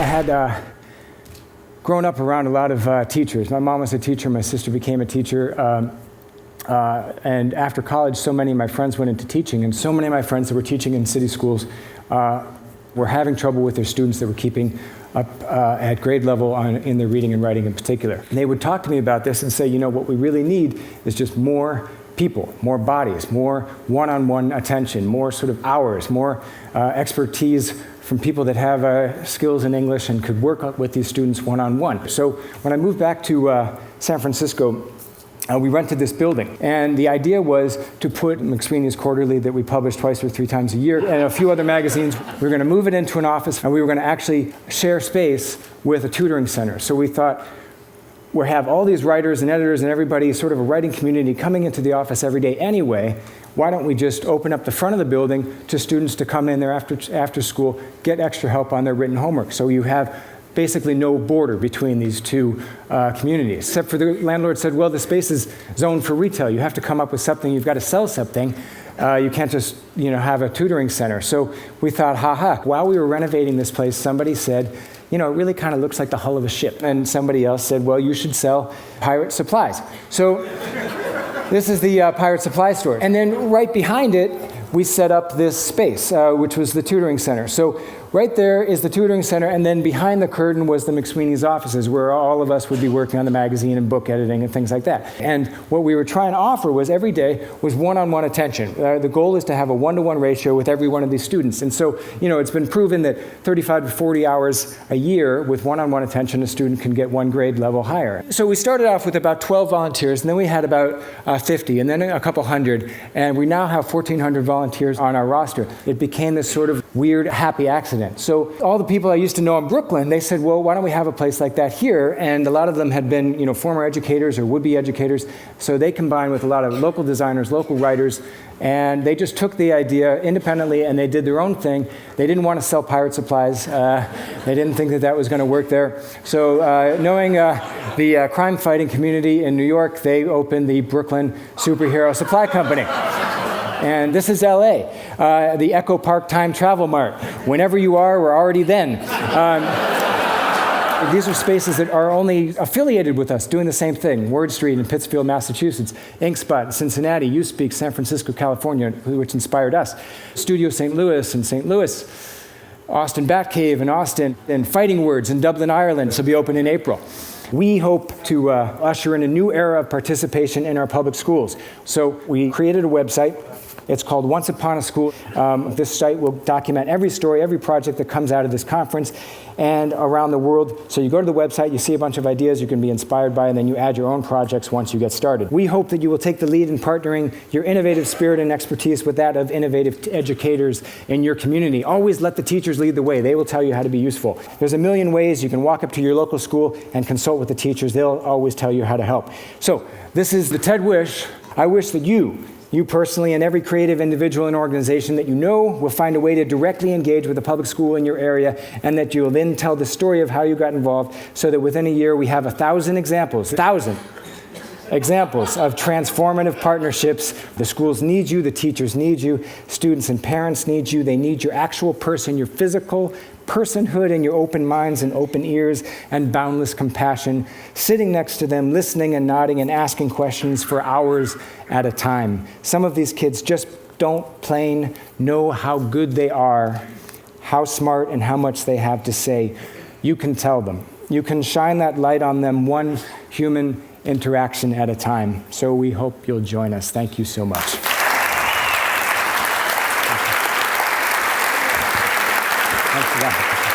I had grown up around a lot of teachers. My mom was a teacher, my sister became a teacher, and after college, so many of my friends went into teaching, and so many of my friends that were teaching in city schools were having trouble with their students that were keeping up at grade level in their reading and writing in particular. And they would talk to me about this and say, you know, what we really need is just more people, more bodies, more one-on-one attention, more sort of hours, more expertise from people that have skills in English and could work with these students one-on-one. So when I moved back to San Francisco, we rented this building, and the idea was to put McSweeney's Quarterly that we publish twice or three times a year, and a few other magazines. We were going to move it into an office, and we were going to actually share space with a tutoring center. So we thought, we have all these writers and editors and everybody, sort of a writing community coming into the office every day anyway. Why don't we just open up the front of the building to students to come in there after school, get extra help on their written homework. So you have basically no border between these two communities, except for the landlord said, well, the space is zoned for retail. You have to come up with something. You've got to sell something. You can't just, have a tutoring center. So we thought, while we were renovating this place, somebody said, it really kind of looks like the hull of a ship. And somebody else said, well, you should sell pirate supplies. So this is the pirate supply store. And then right behind it, we set up this space, which was the tutoring center. So right there is the tutoring center, and then behind the curtain was the McSweeney's offices, where all of us would be working on the magazine and book editing and things like that. And what we were trying to offer was every day was one-on-one attention. The goal is to have a one-to-one ratio with every one of these students. And so, it's been proven that 35 to 40 hours a year with one-on-one attention, a student can get one grade level higher. So we started off with about 12 volunteers, and then we had about 50, and then a couple hundred, and we now have 1,400 volunteers on our roster. It became this sort of weird, happy accident. So all the people I used to know in Brooklyn, they said, well, why don't we have a place like that here? And a lot of them had been, former educators or would-be educators. So they combined with a lot of local designers, local writers, and they just took the idea independently and they did their own thing. They didn't want to sell pirate supplies. They didn't think that was going to work there. So knowing the crime-fighting community in New York, they opened the Brooklyn Superhero Supply Company. And this is LA, the Echo Park Time Travel Mart. Whenever you are, we're already then. These are spaces that are only affiliated with us, doing the same thing. Word Street in Pittsfield, Massachusetts, Inkspot in Cincinnati, YouSpeak, San Francisco, California, which inspired us. Studio St. Louis in St. Louis, Austin Batcave in Austin, and Fighting Words in Dublin, Ireland. This will be open in April. We hope to usher in a new era of participation in our public schools. So we created a website. It's called Once Upon a School. This site will document every story, every project that comes out of this conference and around the world. So you go to the website, you see a bunch of ideas you can be inspired by, and then you add your own projects once you get started. We hope that you will take the lead in partnering your innovative spirit and expertise with that of innovative educators in your community. Always let the teachers lead the way. They will tell you how to be useful. There's a million ways you can walk up to your local school and consult with the teachers. They'll always tell you how to help. So this is the TED Wish. I wish that you personally and every creative individual and organization that you know will find a way to directly engage with a public school in your area, and that you'll then tell the story of how you got involved, so that within a year we have 1,000 examples of transformative partnerships. The schools need you, the teachers need you, students and parents need you. They need your actual person, your physical personhood, and your open minds and open ears and boundless compassion, sitting next to them, listening and nodding and asking questions for hours at a time. Some of these kids just don't plain know how good they are, how smart and how much they have to say. You can tell them. You can shine that light on them, one human interaction at a time. So we hope you'll join us. Thank you so much. Thanks for that.